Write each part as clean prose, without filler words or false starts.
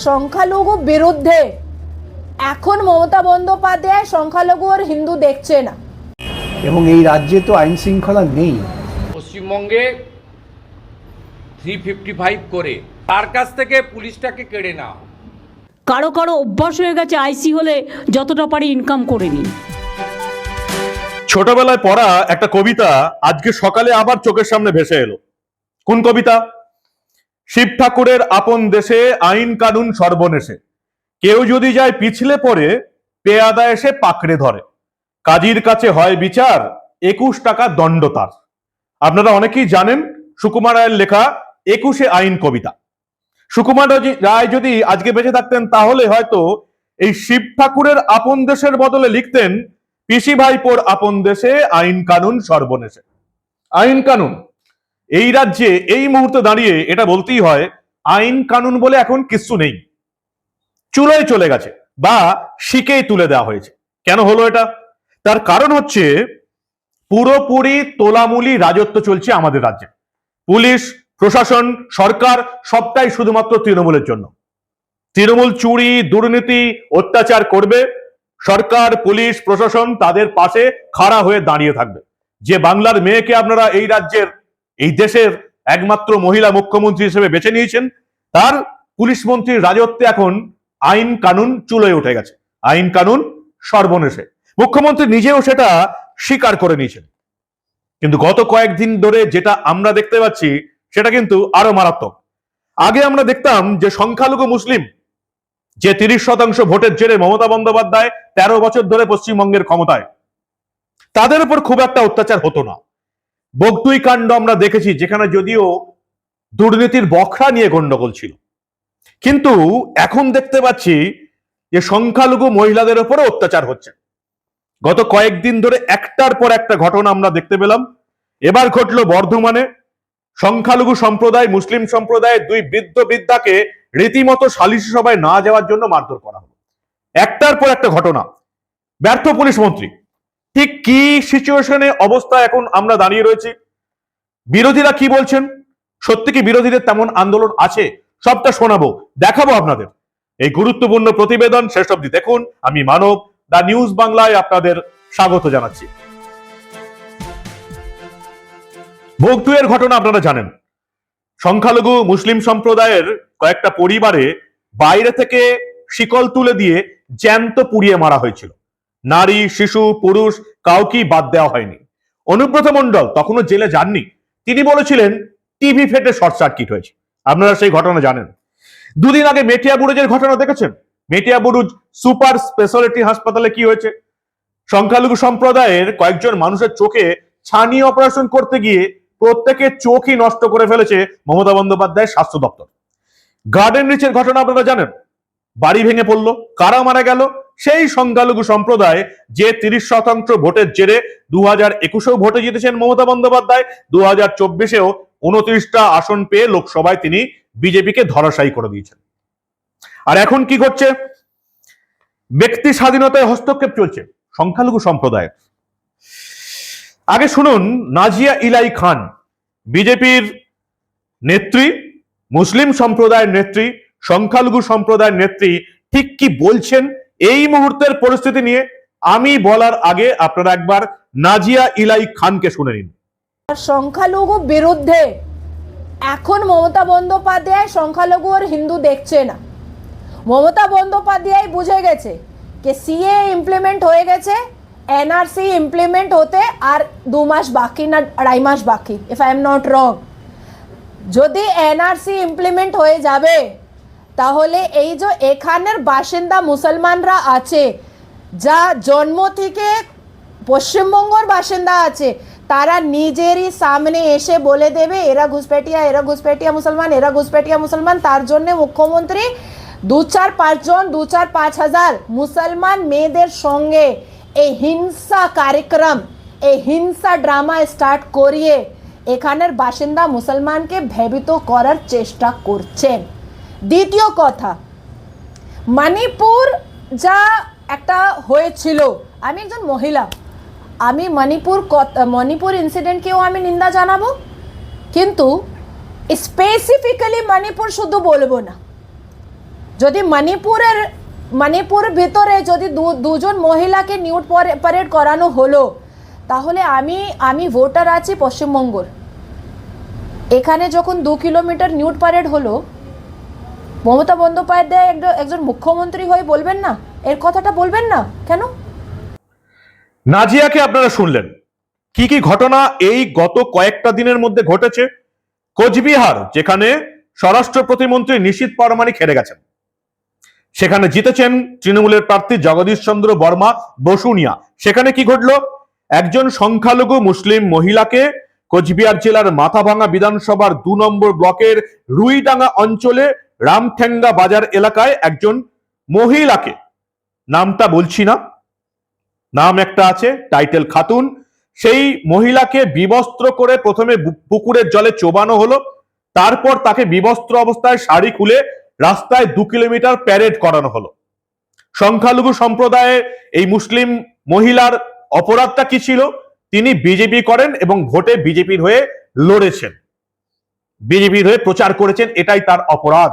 সংখ্যালঘু বিরুদ্ধে এখন মমতা বন্দ্যোপাধ্যায় সংখ্যালঘু আর হিন্দু দেখছে না, এবং এই রাজ্যে তো আইন শৃঙ্খলা নেই। পশ্চিমবঙ্গে 355 করে তার কাছ থেকে পুলিশটাকে কেড়ে নাও। কারো কারো অভ্যাস হয়ে গেছে আইসি হলে যতটা পারি ইনকাম করে নিই। ছোটবেলায় পড়া একটা কবিতা আজকে সকালে আবার চোখের সামনে ভেসে এলো। কোন কবিতা? শিব ঠাকুরের আপন দেশে আইন কানুন সর্বনেশে, কেউ যদি যায় পিছলে পড়ে পেয়াদা এসে পাকড়ে ধরে, কাজীর কাছে হয় বিচার 21 টাকা দণ্ড তার। আপনারা অনেকেই জানেন সুকুমার রায়ের লেখা 21 আইন কবিতা। সুকুমার রায় যদি আজকে বেঁচে থাকতেন তাহলে হয়তো এই শিব ঠাকুরের আপন দেশের বদলে লিখতেন পিসি ভাইপোর আপন দেশে আইন কানুন সর্বনেশে। আইন কানুন এই রাজ্যে এই মুহূর্তে দাঁড়িয়ে এটা বলতেই হয়, আইন কানুন বলে এখন কিচ্ছু নেই, চুলোয় চলে গেছে বা শিকেই তুলে দেওয়া হয়েছে। কেন হলো এটা? তার কারণ হচ্ছে পুরোপুরি তোলামুলি রাজত্ব চলছে আমাদের রাজ্যে। পুলিশ, প্রশাসন, সরকার সবটাই শুধুমাত্র তৃণমূলের জন্য। তৃণমূল চুরি, দুর্নীতি, অত্যাচার করবে, সরকার, পুলিশ, প্রশাসন তাদের পাশে খাড়া হয়ে দাঁড়িয়ে থাকবে। যে বাংলার মেয়েকে আপনারা এই রাজ্যের, এই দেশের একমাত্র মহিলা মুখ্যমন্ত্রী হিসেবে বেছে নিয়েছেন, তার পুলিশ মন্ত্রীর রাজত্বে এখন আইন কানুন চুলোয় উঠে গেছে, আইন কানুন সর্বনেশে। মুখ্যমন্ত্রী নিজেও সেটা স্বীকার করে নিয়েছেন। কিন্তু গত কয়েকদিন ধরে যেটা আমরা দেখতে পাচ্ছি সেটা কিন্তু আরো মারাত্মক। আগে আমরা দেখতাম যে সংখ্যালঘু মুসলিম যে 30% ভোটের জেরে মমতা বন্দ্যোপাধ্যায় 13 বছর ধরে পশ্চিমবঙ্গের ক্ষমতায়, তাদের উপর খুব একটা অত্যাচার হতো না। বগটুই কাণ্ড আমরা দেখেছি, যেখানে যদিও দুর্নীতির বখরা নিয়ে গন্ডগোল ছিল, কিন্তু এখন দেখতে পাচ্ছি যে সংখ্যালঘু মহিলাদের উপরে অত্যাচার হচ্ছে। গত কয়েকদিন ধরে একটার পর একটা ঘটনা আমরা দেখতে পেলাম। এবার ঘটলো বর্ধমানে, সংখ্যালঘু সম্প্রদায়, মুসলিম সম্প্রদায়ের 2 বৃদ্ধ বৃদ্ধাকে রীতিমতো সালিশি সভায় না যাওয়ার জন্য মারধর করা হলো। একটার পর একটা ঘটনা। ব্যর্থ পুলিশ মন্ত্রী। ঠিক কি সিচুয়েশনে অবস্থা এখন আমরা দাঁড়িয়ে রয়েছি? বিরোধীরা কি বলছেন? সত্যি কি বিরোধীদের তেমন আন্দোলন আছে? সবটা শোনাবো, দেখাবো আপনাদের। এই গুরুত্বপূর্ণ প্রতিবেদন শেষ অবধি দেখুন। আমি মানব, দা নিউজ বাংলায় আপনাদের স্বাগত জানাচ্ছি। বগটুইয়ের ঘটনা আপনারা জানেন। সংখ্যালঘু মুসলিম সম্প্রদায়ের কয়েকটা পরিবারে বাইরে থেকে শিকল তুলে দিয়ে জ্যান্ত পুড়িয়ে মারা হয়েছিল। নারী, শিশু, পুরুষ কাউকেই বাদ দেওয়া হয়নি। অনুব্রত মণ্ডল তখনও জেলে যাননি, তিনি বলেছিলেন টিভি ফেটে শর্ট সার্কিট হয়েছে। আপনারা সেই ঘটনা জানেন। দুদিন আগে মেটিয়া বুরুজের ঘটনা দেখেছেন। মেটিয়া বুরুজ সুপার স্পেশালিটি হাসপাতালে কি হয়েছে? সংখ্যালঘু সম্প্রদায়ের কয়েকজন মানুষের চোখে ছানি অপারেশন করতে গিয়ে প্রত্যেকের চোখই নষ্ট করে ফেলেছে মমতা বন্দ্যোপাধ্যায়ের স্বাস্থ্য দপ্তর। গার্ডেন রিচের ঘটনা আপনারা জানেন। বাড়ি ভেঙে পড়লো, কারা মারা গেল? সেই সংখ্যালঘু সম্প্রদায় যে 30% ভোটের জেরে 2021-এও ভোটে জিতেছেন মমতা বন্দ্যোপাধ্যায়, 2024-এও 29টা আসন পেয়ে লোকসভায় তিনি বিজেপিকে ধরাশায়ী করে দিয়েছেন। আর এখন কি ঘটছে? ব্যক্তি স্বাধীনতায় হস্তক্ষেপ চলছে সংখ্যালঘু সম্প্রদায়ের। আগে শুনুন নাজিয়া ইলাই খান, বিজেপির নেত্রী, মুসলিম সম্প্রদায়ের নেত্রী, সংখ্যালঘু সম্প্রদায়ের নেত্রী ঠিক কি বলছেন এই মুহূর্তের পরিস্থিতি নিয়ে। আমি বলার আগে আপনারা একবার নাজিয়া ইলাই খানকে শুনে নিন। সংখ্যালঘু বিরুদ্ধে এখন মমতা বন্দ্যোপাধ্যায় সংখ্যালঘু আর হিন্দু দেখছে না। মমতা বন্দ্যোপাধ্যায় বুঝে গেছে যে সিএ ইমপ্লিমেন্ট হয়ে গেছে, এনআরসি ইমপ্লিমেন্ট হতে আর 2 মাস বাকি না 2.5 মাস বাকি, if I am not wrong. যদি এনআরসি ইমপ্লিমেন্ট হয়ে যাবে তাহলে এই যে এখানের বাসিন্দা মুসলমানরা আছে, যা জন্ম থেকে পশ্চিমবঙ্গের বাসিন্দা আছে, তারা নিজেরই সামনে এসে বলে দেবে এরা ঘুষপেটিয়া মুসলমান, এরা ঘুষপেটিয়া মুসলমান। তার জন্য মুখ্যমন্ত্রী 2-4-5 হাজার মুসলমান মেয়েদের সঙ্গে এই হিংসা কার্যক্রম, এই হিংসা ড্রামা স্টার্ট করিয়ে এখানের বাসিন্দা মুসলমানকে ভীত করার চেষ্টা করছেন। দ্বিতীয় কথা, মণিপুর যা একটা হয়েছিল, আমি একজন মহিলা, আমি মণিপুর ইনসিডেন্টকেও আমি নিন্দা জানাবো, কিন্তু স্পেসিফিক্যালি মণিপুর শুধু বলবো না। যদি মণিপুর ভিতরে যদি দুজন মহিলাকে নিউড প্যারেড করানো হলো, তাহলে আমি ভোটার আছি পশ্চিমবঙ্গর, এখানে যখন 2 কিলোমিটার নিউড প্যারেড হলো, মমতা বন্দ্যোপাধ্যায় একজন মুখ্যমন্ত্রী হয়ে বলবেন না, এর কথাটা বলবেন না কেন? নাজিয়াকে আপনারা শুনলেন, কি কি ঘটনা এই গত কয়েকটা দিনের মধ্যে ঘটেছে। কোচবিহার, যেখানে স্বরাষ্ট্র প্রতিমন্ত্রী নিশীথ পরমাণিক হেরে গেছেন, সেখানে জিতেছেন তৃণমূলের প্রার্থী জগদীশ চন্দ্র বর্মা বসুনিয়া। সেখানে কি ঘটলো? একজন সংখ্যালঘু মুসলিম মহিলাকে কোচবিহার জেলার মাথাভাঙা বিধানসভার 2 নম্বর ব্লকের রুইডাঙ্গা অঞ্চলে রামঠেঙ্গা বাজার এলাকায় একজন মহিলাকে, নামটা বলছি না, নাম একটা আছে টাইটেল খাতুন, সেই মহিলাকে বিবস্ত্র করে প্রথমে পুকুরের জলে চোবানো হলো, তারপর তাকে বিবস্ত্র অবস্থায় শাড়ি খুলে রাস্তায় 2 কিলোমিটার প্যারেড করানো হলো। সংখ্যালঘু সম্প্রদায়ের এই মুসলিম মহিলার অপরাধটা কি ছিল? তিনি বিজেপি করেন এবং ভোটে বিজেপির হয়ে লড়েছেন, বিজেপির হয়ে প্রচার করেছেন, এটাই তার অপরাধ।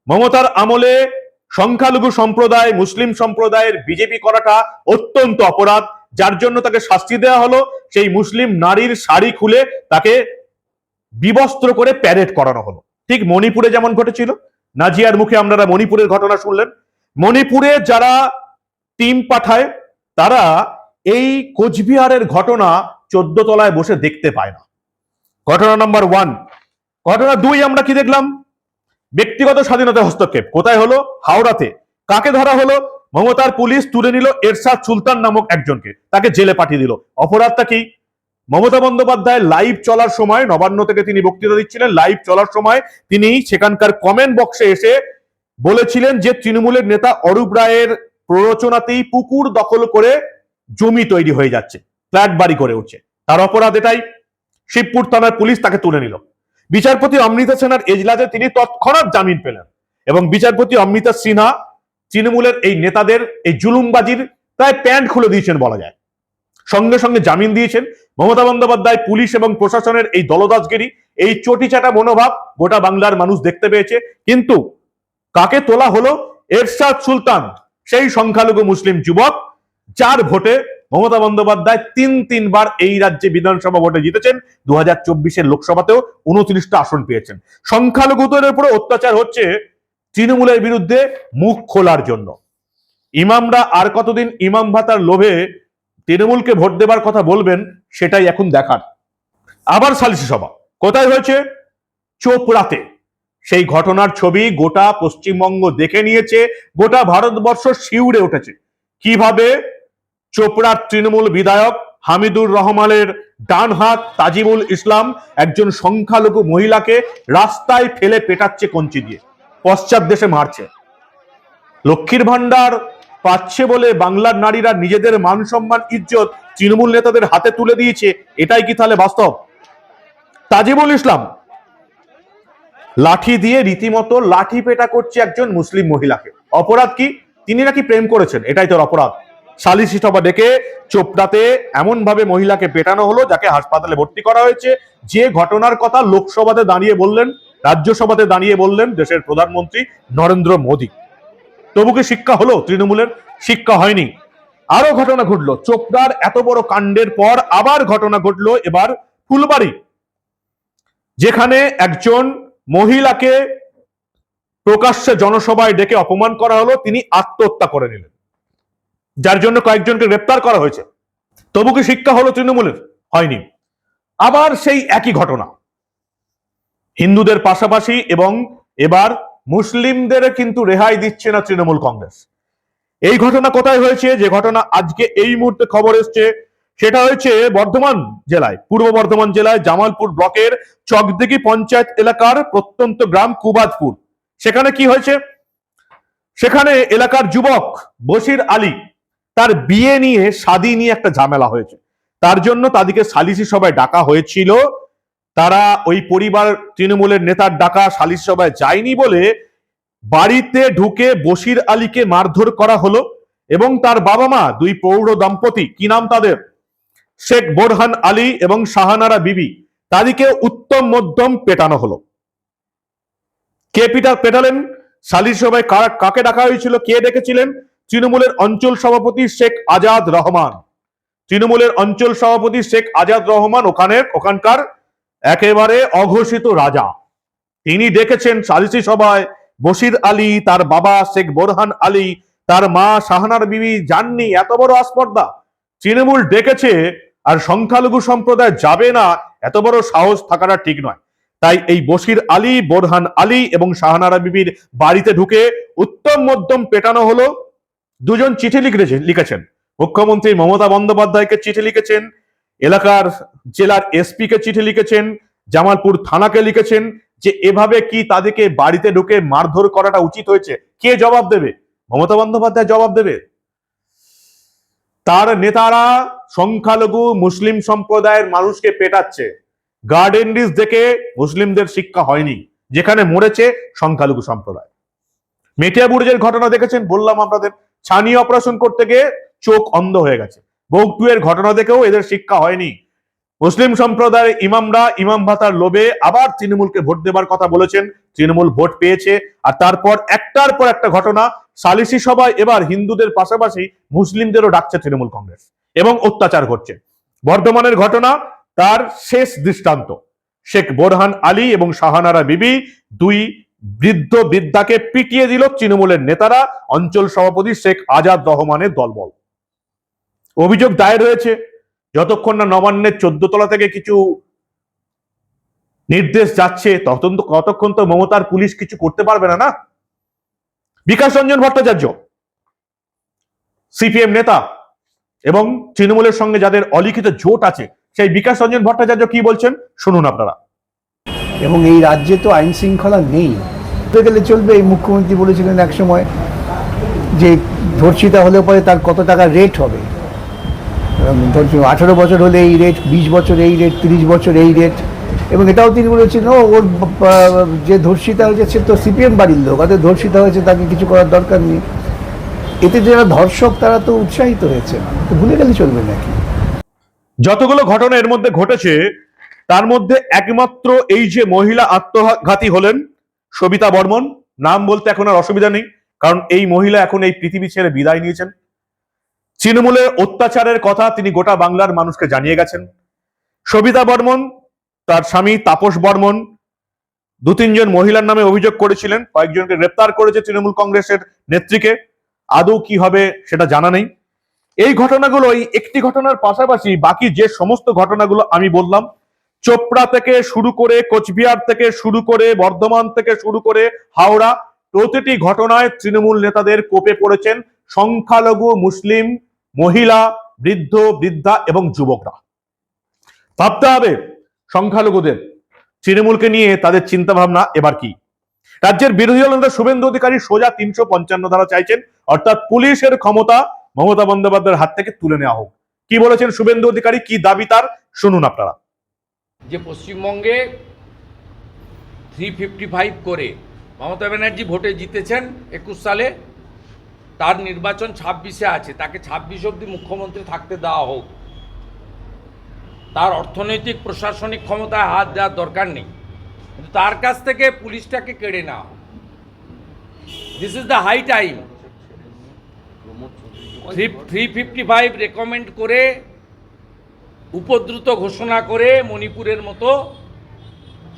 মমতার আমলে সংখ্যালঘু সম্প্রদায়, মুসলিম সম্প্রদায়ের বিজেপি করাটা অত্যন্ত অপরাধ, যার জন্য তাকে শাস্তি দেওয়া হলো। সেই মুসলিম নারীর শাড়ি খুলে তাকে বিবস্ত্র করে প্যারেড করানো হলো। ঠিক মণিপুরে যেমন ঘটেছিল, নাজিয়ার মুখে আপনারা মণিপুরের ঘটনা শুনলেন। মণিপুরে যারা টিম পাঠায়, তারা এই কোচবিহারের ঘটনা 14 তলায় বসে দেখতে পায় না। ঘটনা নাম্বার 1। ঘটনা 2 আমরা কি দেখলাম? ব্যক্তিগত স্বাধীনতা হস্তক্ষেপ কোথায় হলো? হাওড়াতে। কাকে ধরা হলো? মমতার পুলিশ তুলে নিল এরশাদ সুলতান নামক একজনকে, তাকে জেলে পাঠিয়ে দিল। অপরাধটা কি? মমতা বন্দ্যোপাধ্যায় লাইভ চলার সময়, নবান্ন থেকে তিনি বক্তৃতা দিচ্ছিলেন, লাইভ চলার সময় তিনি সেখানকার কমেন্ট বক্সে এসে বলেছিলেন যে তৃণমূলের নেতা অরূপ রায়ের প্ররোচনাতেই পুকুর দখল করে জমি তৈরি হয়ে যাচ্ছে, ফ্ল্যাট বাড়ি করে উঠছে। তার অপরাধ এটাই। শিবপুর থানার পুলিশ তাকে তুলে নিল। বিচারপতি অমৃতা সেনার এজলাসে তিনি তৎক্ষণাৎ জামিন পেলেন এবং বিচারপতি অমৃতা সিনহা তৃণমূলের এই নেতাদের এই জুলুমবাজির প্রায় প্যান্ট খুলে দিয়েছেন বলা যায়, সঙ্গে সঙ্গে জামিন দিয়েছেন। মমতা বন্দ্যোপাধ্যায়, পুলিশ এবং প্রশাসনের এই দলদাসগিরি, এই চটিচাটা মনোভাব গোটা বাংলার মানুষ দেখতে পেয়েছে। কিন্তু কাকে তোলা হলো? এরশাদ সুলতান, সেই সংখ্যালঘু মুসলিম যুবক যার ভোটে মমতা বন্দ্যোপাধ্যায় 3বার এই রাজ্যে বিধানসভা ভোটে জিতেছেন। 2024-এর লোকসভাতেও 29টা আসন পেয়েছেন। সংখ্যালঘুদের উপরে অত্যাচার হচ্ছে তৃণমূলের বিরুদ্ধে মুখ খোলার জন্য। ইমামরা আর কতদিন ইমাম ভাতার লোভে তৃণমূলকে ভোট দেবার কথা বলবেন, সেটাই এখন দেখার। আবার সালিশি সভা কোথায় হয়েছে? চোপড়াতে। সেই ঘটনার ছবি গোটা পশ্চিমবঙ্গ দেখে নিয়েছে, গোটা ভারতবর্ষ শিউরে উঠেছে। কিভাবে চোপড়ার তৃণমূল বিধায়ক হামিদুর রহমানের ডান হাত তাজিমুল ইসলাম একজন সংখ্যালঘু মহিলাকে রাস্তায় ফেলে পেটাচ্ছে কঞ্চি দিয়ে, পশ্চাৎ দেশে মারছে। লক্ষ্মীর ভান্ডার পাচ্ছে বলে বাংলার নারীরা নিজেদের মান সম্মান ইজ্জত তৃণমূল নেতাদের হাতে তুলে দিয়েছে, এটাই কি তাহলে বাস্তব? তাজিমুল ইসলাম লাঠি দিয়ে রীতিমতো লাঠি পেটা করছে একজন মুসলিম মহিলাকে। অপরাধ কি? তিনি নাকি প্রেম করেছেন, এটাই তোর অপরাধ। সালিশি সভা ডেকে চোপড়াতে এমন ভাবে মহিলাকে পেটানো হলো, যাকে হাসপাতালে ভর্তি করা হয়েছে। যে ঘটনার কথা লোকসভাতে দাঁড়িয়ে বললেন, রাজ্যসভাতে দাঁড়িয়ে বললেন দেশের প্রধানমন্ত্রী নরেন্দ্র মোদী। তবু কি শিক্ষা হলো তৃণমূলের? শিক্ষা হয়নি। আরো ঘটনা ঘটলো। চোপড়ার এত বড় কাণ্ডের পর আবার ঘটনা ঘটলো এবার ফুলবাড়ি, যেখানে একজন মহিলাকে প্রকাশ্যে জনসভায় ডেকে অপমান করা হলো, তিনি আত্মহত্যা করে নিলেন, যার জন্য কয়েকজনকে গ্রেপ্তার করা হয়েছে। তবু কি শিক্ষা হলো তৃণমূলের? হয়নি। আবার সেই একই ঘটনা, হিন্দুদের পাশাপাশি এবং এবার মুসলিমদের কিন্তু রেহাই দিচ্ছে না তৃণমূল কংগ্রেস। এই ঘটনা কোথায় হয়েছে? যে ঘটনা আজকে এই মুহূর্তে খবর এসছে, সেটা হয়েছে বর্ধমান জেলায়, পূর্ব বর্ধমান জেলায় জামালপুর ব্লকের চকদিঘি পঞ্চায়েত এলাকার প্রত্যন্ত গ্রাম কুবাজপুর। সেখানে কি হয়েছে? সেখানে এলাকার যুবক বশির আলী, তার বিয়ে নিয়ে, শাদী নিয়ে একটা ঝামেলা হয়েছে। তার জন্য তাদেরকে সালিশি সভায় ডাকা হয়েছিল। তারা ওই পরিবার তৃণমূলের নেতার ডাকা সালিশি সভায় যায়নি বলে বাড়িতে ঢুকে বশির আলীকে মারধর করা হলো এবং তার বাবা মা, 2 প্রৌঢ় দম্পতি, কি নাম তাদের, শেখ বোরহান আলী এবং শাহানারা বিবি, তাদেরকে উত্তম মধ্যম পেটানো হলো। কে পেটালেন? সালিশ সভায় কাকে ডাকা হয়েছিল, কে ডেকেছিলেন? তৃণমূলের অঞ্চল সভাপতি শেখ আজাদ রহমান। তৃণমূলের অঞ্চল সভাপতি শেখ আজাদ রহমান ওখানকার একেবারে অঘোষিত রাজা। তিনি ডেকেছেন সালিশি সভায় বশির আলী, তার বাবা শেখ বোরহান আলী, তার মা শাহানার বিবি যাননি। এত বড় আস্পর্ধা তৃণমূল ডেকেছে আর সংখ্যালঘু সম্প্রদায় যাবে না, এত বড় সাহস থাকাটা ঠিক নয়। তাই এই বশির আলী, বোরহান আলী এবং শাহানারা বিবির বাড়িতে ঢুকে উত্তম মধ্যম পেটানো হলো। দুজন চিঠি লিখেছেন, মুখ্যমন্ত্রী মমতা বন্দ্যোপাধ্যায়কে চিঠি লিখেছেন, এলাকার জেলার এসপি কে চিঠি লিখেছেন, জামালপুর থানাকে লিখেছেন যে এভাবে কি তাদেরকে বাড়িতে ঢুকে মারধর করাটা উচিত হয়েছে। কে জবাব দেবে? মমতা বন্দ্যোপাধ্যায় জবাব দেবে? তার নেতারা সংখ্যালঘু মুসলিম সম্প্রদায়ের মানুষকে পেটাচ্ছে। গার্ডেন রিচ দেখে মুসলিমদের শিক্ষা হয়নি, যেখানে মরেছে সংখ্যালঘু সম্প্রদায়। মেটিয়া বুরুজের ঘটনা দেখেছেন, বললাম আপনাদের, ছানি অপারেশন করতে গিয়ে চোখ অন্ধ হয়ে গেছে। বৌটুয়ের ঘটনা দেখেও এদের শিক্ষা হয়নি। মুসলিম সম্প্রদায়ের ইমামরা ইমাম ভাতার লোভে আবার তৃণমূলকে ভোট দেবার কথা বলেছেন, তৃণমূল ভোট পেয়েছে। আর তারপর একটার পর একটা ঘটনা, সালিশি সভায় এবার হিন্দুদের পাশাপাশি মুসলিমদেরও ডাকছে তৃণমূল কংগ্রেস এবং অত্যাচার করছে। বর্ধমানের ঘটনা তার শেষ দৃষ্টান্ত। শেখ বোরহান আলী এবং শাহানারা বিবি, দুই বৃদ্ধ বৃদ্ধাকে পিটিয়ে দিল তৃণমূলের নেতারা, অঞ্চল সভাপতি শেখ আজাদ রহমানের দলবল। অভিযোগ দায়ের হয়েছে, যতক্ষণ না নবান্নের 14 তলা থেকে কিছু নির্দেশ যাচ্ছে ততক্ষণ তো মমতার পুলিশ কিছু করতে পারবে না। না, বিকাশ রঞ্জন ভট্টাচার্য সিপিএম নেতা এবং তৃণমূলের সঙ্গে যাদের অলিখিত জোট আছে, সেই বিকাশ রঞ্জন ভট্টাচার্য কি বলছেন শুনুন আপনারা। এবং এই রাজ্যে তো আইন শৃঙ্খলা নেই, গেলে চলবে। এই মুখ্যমন্ত্রী বলেছিলেন এক সময় যে ধর্ষিতা হলে পরে তার কত টাকা রেট হবে। 18 বছর হলে এই রেট, 20 বছর এই রেট, 30 বছর এই রেট। এবং এটাও তিনি বলেছেন ওর যে ধর্ষিতা হয়েছে সে তো সিপিএম বাড়ির লোক, অর্থাৎ ধর্ষিতা হয়েছে তাকে কিছু করার দরকার নেই। এতে যারা ধর্ষক তারা তো উৎসাহিত হয়েছে, তো ভুলে গেলে চলবে নাকি? যতগুলো ঘটনা এর মধ্যে ঘটেছে তার মধ্যে একমাত্র এই যে মহিলা আত্মঘাতী হলেন সবিতা বর্মন, নাম বলতে এখন আর অসুবিধা নেই, কারণ এই মহিলা এখন এই পৃথিবী ছেড়ে বিদায় নিয়েছেন। তৃণমূলের অত্যাচারের কথা তিনি গোটা বাংলার মানুষকে জানিয়ে গেছেন। সবিতা বর্মন, তার স্বামী তাপস বর্মন 2-3 জন মহিলার নামে অভিযোগ করেছিলেন, কয়েকজনকে গ্রেপ্তার করেছে তৃণমূল কংগ্রেসের নেত্রীকে। আদৌ কি হবে সেটা জানা নেই। এই ঘটনাগুলো, এই একটি ঘটনার পাশাপাশি বাকি যে সমস্ত ঘটনাগুলো আমি বললাম, চোপড়া থেকে শুরু করে, কোচবিহার থেকে শুরু করে, বর্ধমান থেকে শুরু করে হাওড়া, প্রতিটি ঘটনায় তৃণমূল নেতাদের কোপে পড়েছেন সংখ্যালঘু মুসলিম মহিলা, বৃদ্ধ বৃদ্ধা এবং যুবকরা। ভাবতে হবে সংখ্যালঘুদের, তৃণমূলকে নিয়ে তাদের চিন্তা ভাবনা এবার কি। রাজ্যের বিরোধী দল নেতা শুভেন্দু অধিকারী সোজা 355 ধারা চাইছেন, অর্থাৎ পুলিশের ক্ষমতা মমতা বন্দ্যোপাধ্যায়ের হাত থেকে তুলে নেওয়া হোক। কি বলেছেন শুভেন্দু অধিকারী, কি দাবি তার, শুনুন আপনারা। যে পশ্চিমবঙ্গে 355 করে মমতা ব্যানার্জি ভোটে জিতেছেন 21 সালে, তার নির্বাচন 26-এ আছে, তাকে 26 অবধি মুখ্যমন্ত্রী থাকতে দেওয়া হোক। তার অর্থনৈতিক প্রশাসনিক ক্ষমতায় হাত দেওয়ার দরকার নেই, কিন্তু তার কাছ থেকে পুলিশটাকে কেড়ে নেওয়া। This is the high time. 355 recommend করে, উপদ্রুত ঘোষণা করে মণিপুরের মতো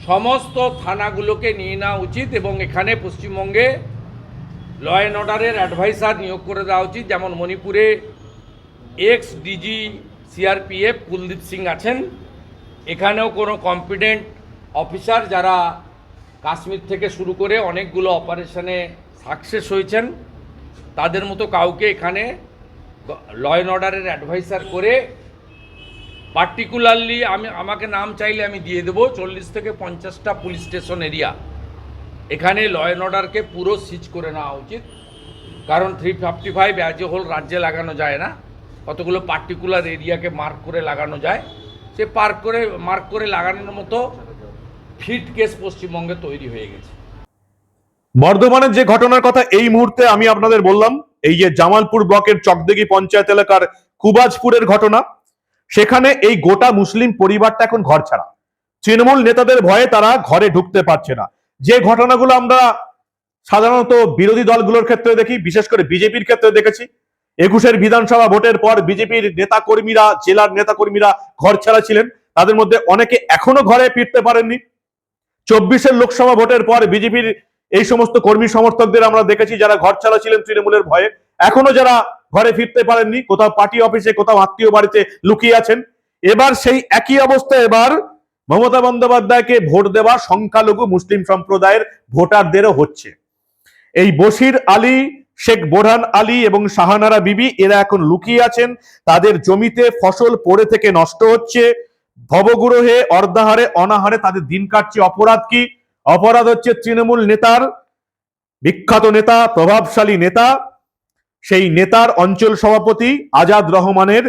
সমস্ত থানাগুলোকে নিয়ে নেওয়া উচিত এবং এখানে পশ্চিমবঙ্গে ল অ্যান্ড অর্ডারের অ্যাডভাইসার নিয়োগ করে দেওয়া উচিত। যেমন মণিপুরে ex DG CRPF Kuldeep Singh আছেন, এখানেও কোনো কম্পিটেন্ট অফিসার যারা কাশ্মীর থেকে শুরু করে অনেকগুলো অপারেশনে সাকসেস হয়েছেন, তাদের মতো কাউকে এখানে ল অ্যান্ড অর্ডারের অ্যাডভাইসার করে, পার্টিকুলারলি আমাকে নাম চাইলে আমি দিয়ে দেবো, 40 থেকে 50টা পুলিশ স্টেশন এরিয়া এখানে ল অ্যান্ড অর্ডারকে পুরো সিজ করে নেওয়া উচিত। কারণ 355 অ্যাজ এ হোল রাজ্যে লাগানো যায় না, কতগুলো পার্টিকুলার এরিয়াকে মার্ক করে লাগানো যায়। সে মার্ক করে লাগানোর মতো ফিট কেস পশ্চিমবঙ্গে তৈরি হয়ে গেছে। বর্ধমানের যে ঘটনার কথা এই মুহূর্তে আমি আপনাদের বললাম, এই যে জামালপুর ব্লকের চকদিঘি পঞ্চায়েত এলাকার কুবাজপুরের ঘটনা, সেখানে এই গোটা মুসলিম পরিবারটা এখন ঘর ছাড়া। তৃণমূল নেতাদের ভয়ে তারা ঘরে ঢুকতে পারছে না। যে ঘটনাগুলো আমরা সাধারণত বিরোধী দলগুলোর ক্ষেত্রে দেখি, বিশেষ করে বিজেপির ক্ষেত্রে দেখেছি 21-এর বিধানসভা ভোটের পর বিজেপির নেতা কর্মীরা, জেলার নেতা কর্মীরা ঘর ছাড়া ছিলেন। তাদের মধ্যে অনেকে এখনো ঘরে ফিরতে পারেননি। 24-এর লোকসভা ভোটের পর বিজেপির এই সমস্ত কর্মী সমর্থকদের আমরা দেখেছি যারা ঘর ছাড়া ছিলেন তৃণমূলের ভয়ে, এখনো যারা ঘরে ফিরতে পারেননি, কোথাও পার্টি অফিসে, কোথাও আত্মীয় বাড়িতে লুকিয়ে আছেন। এবার সেই একই অবস্থা এবার মমতা বন্দ্যোপাধ্যায়কে ভোট দেওয়া সংখ্যালঘু মুসলিম সম্প্রদায়ের ভোটারদেরও হচ্ছে। এই বশির আলী, শেখ বোরহান আলী এবং শাহানারা বিবি এরা এখন লুকিয়ে আছেন। তাদের জমিতে ফসল পড়ে থেকে নষ্ট হচ্ছে, ভবগুরহে, অর্ধাহারে, অনাহারে তাদের দিন কাটছে। অপরাধ কি? অপরাধ হচ্ছে তৃণমূল নেতার, বিখ্যাত নেতা, প্রভাবশালী নেতা, সেই নেতার অঞ্চল সভাপতি আজাদ রহমানের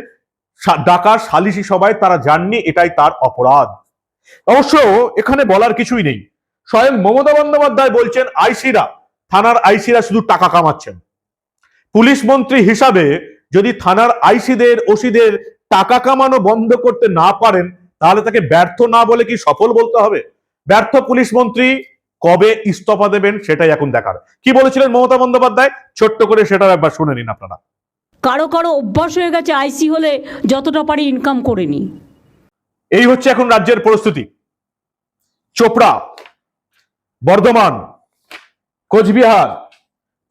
ডাকা সালিশি সভায় তারা যাননি, এটাই তার অপরাধ। অবশ্য এখানে বলার কিছুই নেই। স্বয়ং মমতা বন্দ্যোপাধ্যায় বলছেন আইসিরা, থানার আইসিরা শুধু টাকা কামাচ্ছেন। পুলিশ মন্ত্রী হিসাবে যদি থানার আইসিদের, ওসিদের টাকা কামানো বন্ধ করতে না পারেন, তাহলে তাকে ব্যর্থ না বলে কি সফল বলতে হবে? ব্যর্থ পুলিশ মন্ত্রী কবে ইস্তফা দেবেন সেটাই এখন দেখার। কি বলেছিলেন মমতা বন্দ্যোপাধ্যায়, ছোট্ট করে সেটাও একবার শুনে নিন আপনারা। কারো কারো অভ্যাস হয়ে গেছে আইসি হলে যতটা পারি ইনকাম করে নি। এই হচ্ছে এখন রাজ্যের পরিস্থিতি। চোপড়া, বর্ধমান, কোচবিহার,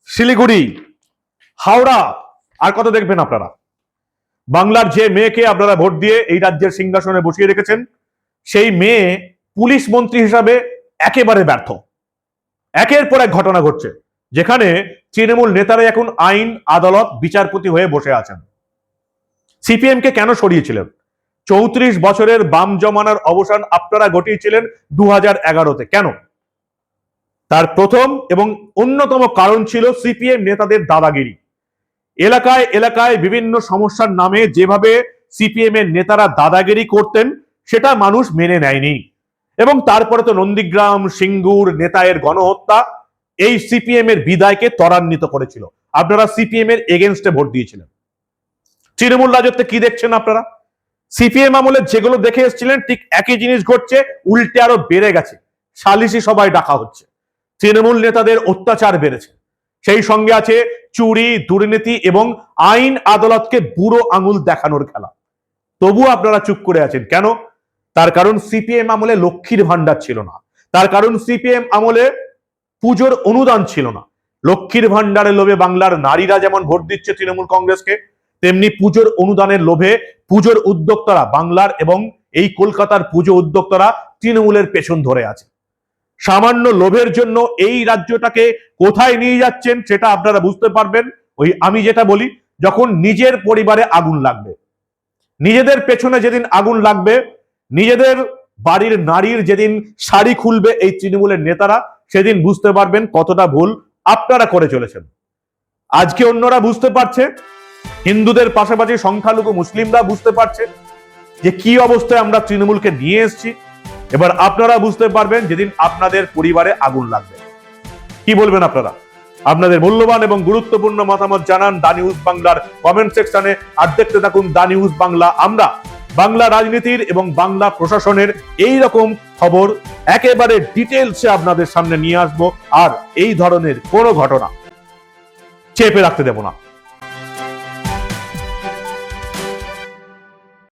শিলিগুড়ি, হাওড়া, আর কত দেখবেন আপনারা। বাংলার যে মেয়েকে আপনারা ভোট দিয়ে এই রাজ্যের সিংহাসনে বসিয়ে রেখেছেন, সেই মেয়ে পুলিশ মন্ত্রী হিসাবে একেবারে ব্যর্থ। একের পর এক ঘটনা ঘটছে যেখানে তৃণমূল নেতারা এখন আইন, আদালত, বিচারপতি হয়ে বসে আছেন। সিপিএম কে কেন সরিয়েছিলেন? 34 বছরের বাম জমানার অবসান আপনারা ঘটিয়েছিলেন 2011-তে। কেন? তার প্রথম এবং অন্যতম কারণ ছিল সিপিএম নেতাদের দাদাগিরি। এলাকায় এলাকায় বিভিন্ন সমস্যার নামে যেভাবে সিপিএম এর নেতারা দাদাগিরি করতেন সেটা মানুষ মেনে নেয়নি। এবং তারপরে তো নন্দীগ্রাম, সিঙ্গুর নেতায়ের গণহত্যা এই সিপিএম এর বিদায়কে ত্বরান্বিত করেছিল। আপনারা সিপিএম এর এগেনস্টে ভোট দিয়েছিলেন। তৃণমূল রাজত্বে কি দেখছেন আপনারা? সিপিএম আমলে যেগুলো দেখে এসেছিলেন ঠিক একই জিনিস ঘটছে, উল্টে আরো বেড়ে গেছে। সালিশি সভায় ডাকা হচ্ছে, তৃণমূল নেতাদের অত্যাচার বেড়েছে, সেই সঙ্গে আছে চুরি, দুর্নীতি এবং আইন আদালতকে বুড়ো আঙুল দেখানোর খেলা। তবু আপনারা চুপ করে আছেন কেন? তার কারণ সিপিএম আমলে লক্ষ্মীর ভান্ডার ছিল না, তার কারণ সিপিএম আমলে পুজোর অনুদান ছিল না। লক্ষ্মীর ভান্ডারের লোভে বাংলার নারীরা যেমন ভোট দিচ্ছে তৃণমূল কংগ্রেসকে, তেমনি পুজোর অনুদানের লোভে পুজোর উদ্যোক্তারা, বাংলার এবং এই কলকাতার পুজো উদ্যোক্তারা তৃণমূলের পেছন ধরে আছে। সামান্য লোভের জন্য এই রাজ্যটাকে কোথায় নিয়ে যাচ্ছেন সেটা আপনারা বুঝতে পারবেন ওই আমি যেটা বলি, যখন নিজের পরিবারে আগুন লাগবে, নিজেদের পেছনে যেদিন আগুন লাগবে, নিজেদের বাড়ির নারীর যেদিন শাড়ি খুলবে এই তৃণমূলের নেতারা, সেদিন বুঝতে পারবেন কতটা ভুল আপনারা করে চলেছেন। আজকে অন্যরা বুঝতে পারছে, হিন্দুদের পাশাপাশি সংখ্যালঘু মুসলিমরা বুঝতে পারছে যে কি অবস্থায় আমরা তৃণমূলকে নিয়ে এসেছি। এবার আপনারা বুঝতে পারবেন যেদিন আপনাদের পরিবারে আগুন লাগবে। কি বলবেন আপনারা? আপনাদের মূল্যবান এবং গুরুত্বপূর্ণ মতামত জানান দা নিউজ বাংলার কমেন্ট সেকশনে। আর দেখতে থাকুন দা নিউজ বাংলা। আমরা বাংলা রাজনীতির এবং বাংলা প্রশাসনের এই রকম খবর একেবারে ডিটেলসে আপনাদের সামনে নিয়ে আসবো, আর এই ধরনের কোনো ঘটনা চেপে রাখতে দেব না।